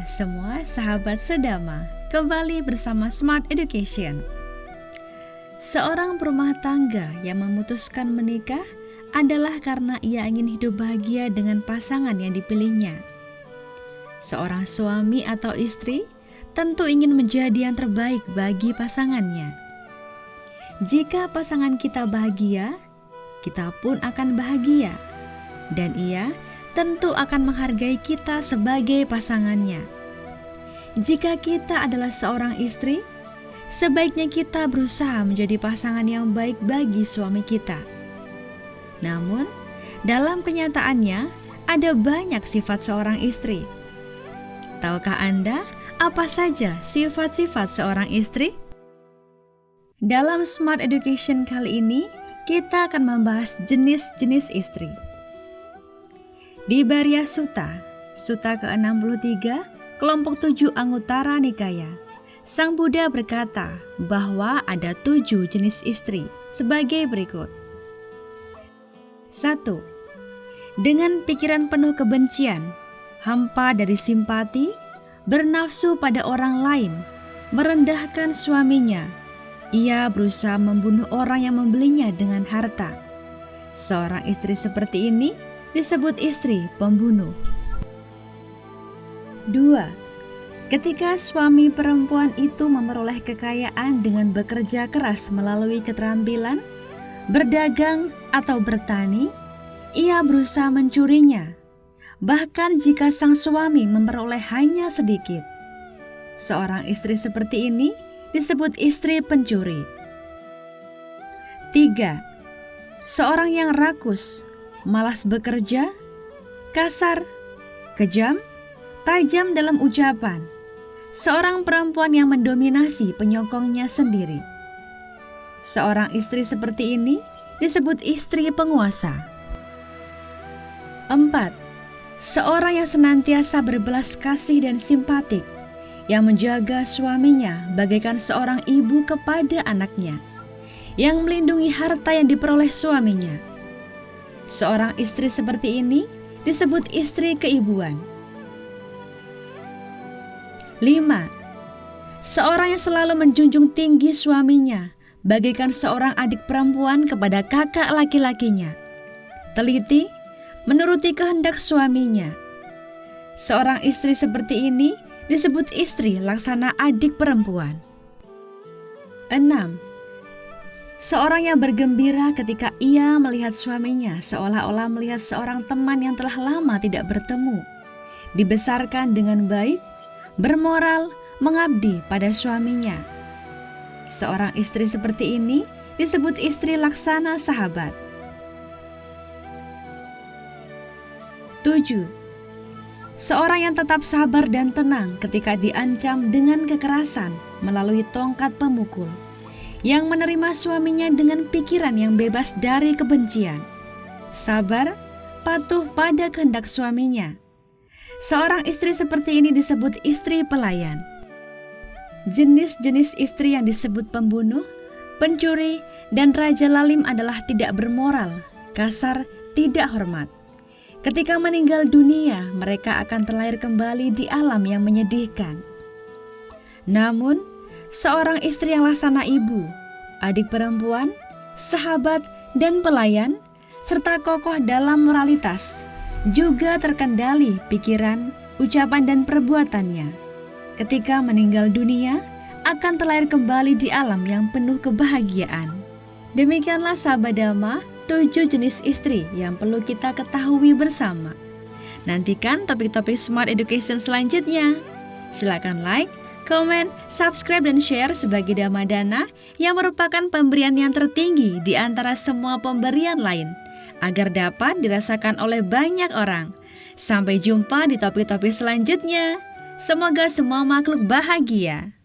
semua sahabat Sodama, kembali bersama Smart Education. Seorang berumah tangga yang memutuskan menikah adalah karena ia ingin hidup bahagia dengan pasangan yang dipilihnya. Seorang suami atau istri tentu ingin menjadi yang terbaik bagi pasangannya. Jika pasangan kita bahagia, kita pun akan bahagia, dan ia tentu akan menghargai kita sebagai pasangannya. Jika kita adalah seorang istri, sebaiknya kita berusaha menjadi pasangan yang baik bagi suami kita. Namun, dalam kenyataannya ada banyak sifat seorang istri. Tahukah Anda apa saja sifat-sifat seorang istri? Dalam Smart Education kali ini, kita akan membahas jenis-jenis istri. Di Bharya Sutta, Sutta ke-63, kelompok 7 Anguttara Nikaya, Sang Buddha berkata bahwa ada 7 jenis istri sebagai berikut. 1. Dengan pikiran penuh kebencian, hampa dari simpati, bernafsu pada orang lain, merendahkan suaminya, ia berusaha membunuh orang yang membelinya dengan harta. Seorang istri seperti ini disebut istri pembunuh. 2. Ketika suami perempuan itu memperoleh kekayaan dengan bekerja keras melalui keterampilan, berdagang atau bertani, ia berusaha mencurinya. Bahkan jika sang suami memperoleh hanya sedikit. Seorang istri seperti ini disebut istri pencuri. 3. Seorang yang rakus, malas bekerja, kasar, kejam, tajam dalam ucapan. Seorang perempuan yang mendominasi penyokongnya sendiri. Seorang istri seperti ini disebut istri penguasa. 4. Seorang yang senantiasa berbelas kasih dan simpatik, yang menjaga suaminya bagaikan seorang ibu kepada anaknya, yang melindungi harta yang diperoleh suaminya. Seorang istri seperti ini disebut istri keibuan. 5. Seorang yang selalu menjunjung tinggi suaminya, bagaikan seorang adik perempuan kepada kakak laki-lakinya. Teliti, menuruti kehendak suaminya. Seorang istri seperti ini disebut istri laksana adik perempuan. 6. Seorang yang bergembira ketika ia melihat suaminya seolah-olah melihat seorang teman yang telah lama tidak bertemu, dibesarkan dengan baik, bermoral, mengabdi pada suaminya. Seorang istri seperti ini disebut istri laksana sahabat. 7. Seorang yang tetap sabar dan tenang ketika diancam dengan kekerasan melalui tongkat pemukul, yang menerima suaminya dengan pikiran yang bebas dari kebencian, sabar, patuh pada kehendak suaminya. Seorang istri seperti ini disebut istri pelayan. Jenis-jenis istri yang disebut pembunuh, pencuri, dan raja lalim adalah tidak bermoral, kasar, tidak hormat. Ketika meninggal dunia, mereka akan terlahir kembali di alam yang menyedihkan. Namun, seorang istri yang laksana ibu, adik perempuan, sahabat, dan pelayan, serta kokoh dalam moralitas, juga terkendali pikiran, ucapan, dan perbuatannya. Ketika meninggal dunia, akan terlahir kembali di alam yang penuh kebahagiaan. Demikianlah sahabat Dhamma, 7 jenis istri yang perlu kita ketahui bersama. Nantikan topik-topik Smart Education selanjutnya. Silakan like, komen, subscribe, dan share sebagai Dhamma Dana yang merupakan pemberian yang tertinggi di antara semua pemberian lain, agar dapat dirasakan oleh banyak orang. Sampai jumpa di topik-topik selanjutnya. Semoga semua makhluk bahagia.